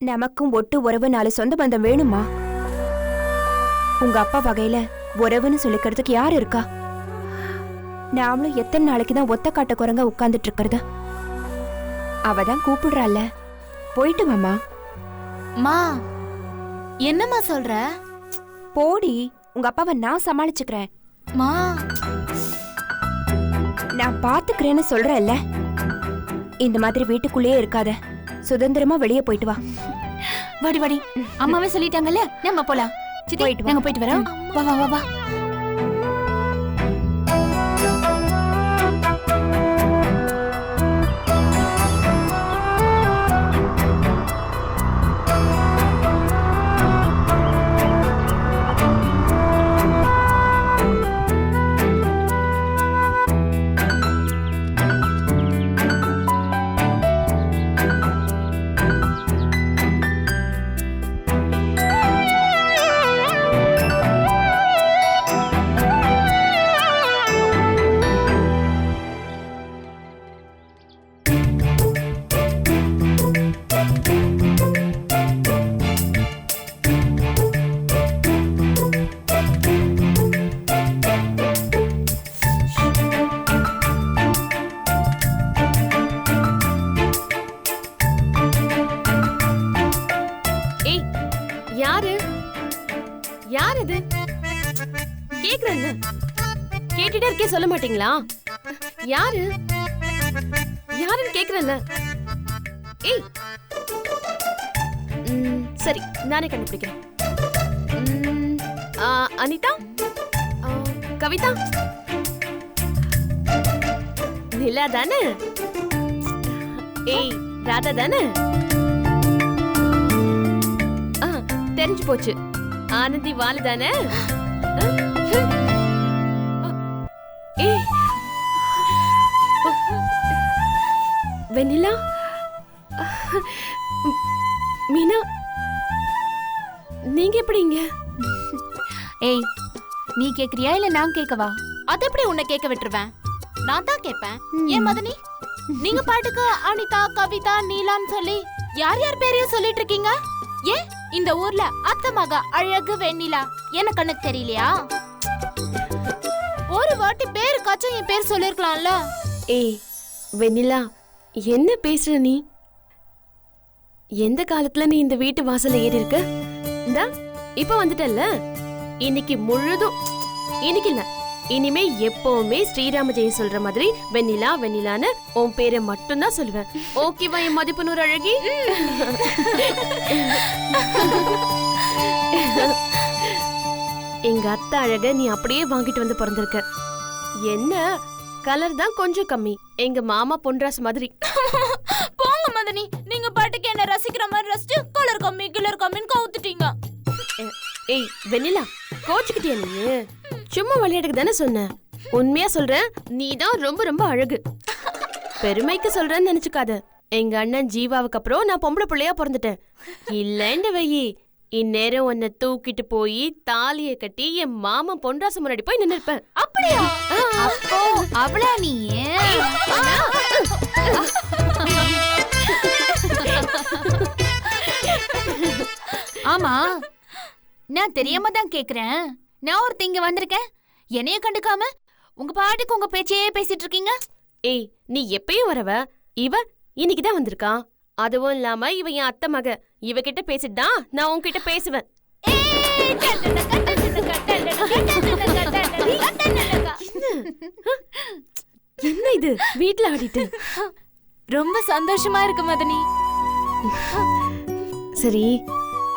நமக்கும் ஒட்டு உறவு 4 சொந்த பந்தம் வேணுமா? உங்க அப்பா வகையில உறவுன்னு சொல்லிக்கிறதுக்கு யார் இருக்கா? நாமளும் எத்தனை நாளைக்கு தான் ஒத்த காட்ட குரங்க உட்கார்ந்துட்டு இருக்கிறது? அவதான் கூப்பிடுறாள், போயிட்டு வாமா. மா என்னம்மா சொல்ற? போடி, உங்க அப்பாவை நான் சமாளிச்சுக்கிறேன். மா நான் பாத்துக்கிறேன்னு சொல்றேன்ல. இந்த மாதிரி வீட்டுக்குள்ளேயே இருக்காத, சுதந்திரமா வெளியே போயிட்டு வா. வாடி வாடி, அம்மாவே சொல்லிட்டாங்கல்ல, நம்ம போலாம். சித்தி, போயிட்டு வா. நாங்க போயிட்டு வரோம். வா வா வா வா. யார் இது? கேக்குறேன், கேட்டுட்டே இருக்கே, சொல்ல மாட்டீங்களா? யாரு யாருன்னு கேக்குறேன்ல. ஏய், சரி, நானே கண்டுபிடிக்கிறேன். அனிதா, கவிதா, நிலா தானே? ஏய், ராதா தானே? தெரிஞ்சு போச்சு, ஆனந்தி வாலு தானே? ஏய், வெண்ணிலா, மீனா, நீங்க எப்படி இங்க? ஏய், நீ கேக்குறியா இல்ல நான் கேட்கவா? அது எப்படி உன்னை கேட்க விட்டுருவேன்? நான் தான் கேட்பேன். ஏன் மதனி, நீங்க பாட்டுக்கு அனிதா, கவிதா, நீலான்னு சொல்லி யார் யார் பேரையும் சொல்லிட்டு இருக்கீங்க? ஏன் இந்த ஊர்ல அத்தை மக அழகு வெண்ணிலா என்ன கண்ணுக்கு தெரியலையா? ஒரு வாட்டி பேருக்காச்சும் என் பேர் சொல்லிருக்கலாம்ல. ஏய் வெண்ணிலா, என்ன பேசுற நீ? எந்த காலத்துல நீ இந்த வீட்டு வாசல்ல ஏறி இருக்க? இந்தா இப்ப வந்துட்டல்ல. இன்னைக்கு முழுதும், இன்னைக்கு இல்ல, இனிமே எப்பவுமே ஸ்ரீராம ஜெயம் சொல்ற மாதிரி வெண்ணிலா வெண்ணிலான்னு உன் பேரை மட்டும் தான் சொல்லுவேன். ஓகேவா என் மதிப்புனூர் அழகி? எங்க அத்தை அழக நீ அப்படியே வாங்கிட்டு வந்து பிறந்திருக்க. என்ன கலர் தான் கொஞ்சம் கம்மி, எங்க மாமா பொன்ராஸ் மாதிரி. போங்க மதனி, நீங்க பாட்டுக்கு என்ன ரசிக்கிற மாதிரி ரசிச்சு கலர் கம்மி கிளர் கம்மின்னு கவுத்துட்டீங்க. ஏய் வெண்ணிலா, கோச்சுக்கிட்டியா நீ? சும்மா விளையாட்டுக்கு தானே சொன்னேன். உண்மையா சொல்றேன், நீ தான் ரொம்ப ரொம்ப அழகு. பெருமைக்கு சொல்றேன்னு நினைச்சுக்காத. எங்க அண்ணன் ஜீவாவுக்கு அப்புறம் நான் பொம்பளை பிள்ளையா பிறந்துட்டேன். இல்லன்னு வையி, இந்நேரம் உன்னை தூக்கிட்டு போய் தாலியை கட்டி என் மாமா பொன்ராசு முன்னாடி போய் நின்னு இருப்பேன். அப்படியா? அப்போ அவளா நீ? ஆமா, நான் தெரியாம தான் கேக்குறேன். நான் ஒருத்தி இங்க வந்திருக்கேன், என்னைய கண்டுக்காம உங்க பாட்டுக்கு உங்க பேச்சே பேசிட்டு இருக்கீங்க. ஏய், நீ எப்பயும் வரவ, இவ இன்னைக்குதான் வந்திருக்கா. அதுவும் இல்லாம இவ என் அத்தை மக. இவகிட்ட பேசிட்டா நான் உன்கிட்ட பேசுவேன். என்ன இது வீட்ல ஆடிட்டு? ரொம்ப சந்தோஷமா இருக்கு மதனி. சரி,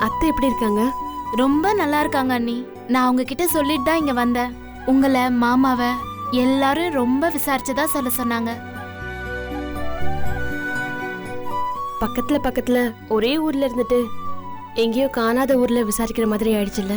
அத்தை எப்படி இருக்காங்க? ரொம்ப நல்லா இருக்காங்க அண்ணி. நான் உங்ககிட்ட சொல்லிட்டு தான் இங்க வந்தேன். உங்களை, மாமாவை எல்லாரும் ரொம்ப விசாரிச்சதா சொல்ல சொன்னாங்க. பக்கத்துல பக்கத்துல ஒரே ஊர்ல இருந்துட்டு எங்கேயோ காணாத ஊர்ல விசாரிக்கிற மாதிரி ஆயிடுச்சுல்ல?